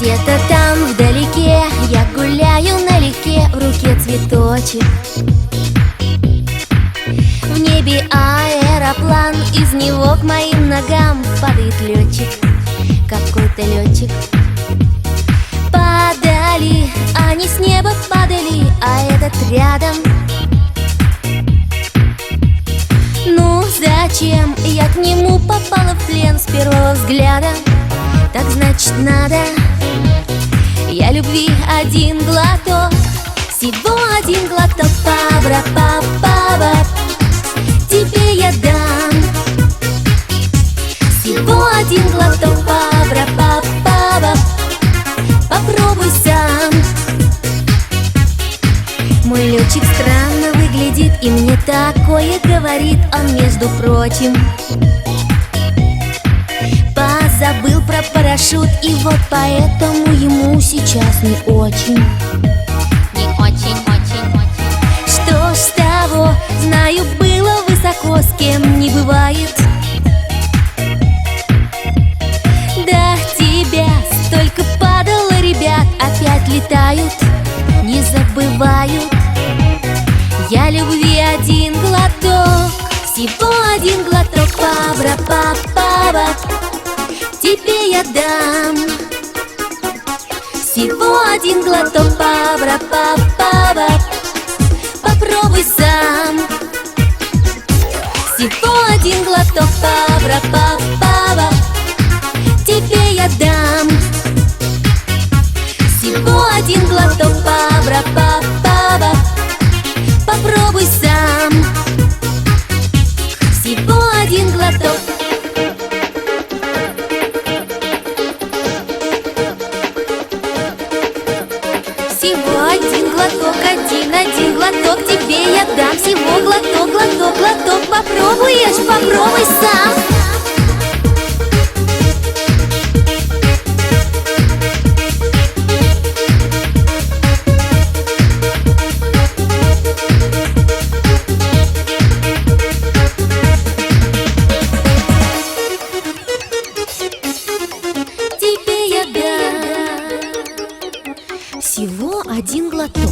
Где-то там вдалеке я гуляю налегке, в руке цветочек. В небе аэроплан, из него к моим ногам падает летчик, какой-то летчик. Падали, они с неба падали, а этот рядом. Ну зачем я к нему попала в плен с первого взгляда? Так значит надо. Я любви один глоток, всего один глоток, пабра-па-па-ба, тебе я дам. Всего один глоток, пабра-па-па-ба, попробуй сам. Мой летчик странно выглядит и мне такое говорит. Он, между прочим, позабыл про парашют, и вот поэтому ему сейчас не очень. Не очень, очень, очень. Что ж с того, знаю, было высоко, с кем не бывает. До тебя столько падало, ребят, опять летают, не забывают. Я любви один глоток, всего один глоток, пабра-па-па-ба, тебе я дам. Всего один глоток, пабра-па-па-ба, попробуй сам. Всего один глоток, пабра-па-па-ба, тебе я дам. Всего один глоток, пабра-па-па-ба, попробуй сам. Всего один глоток. Всего один глоток, один глоток, тебе я дам. Всего глоток, глоток, глоток, попробуешь, попробуй сам. Тебе я дам. Всего один глоток.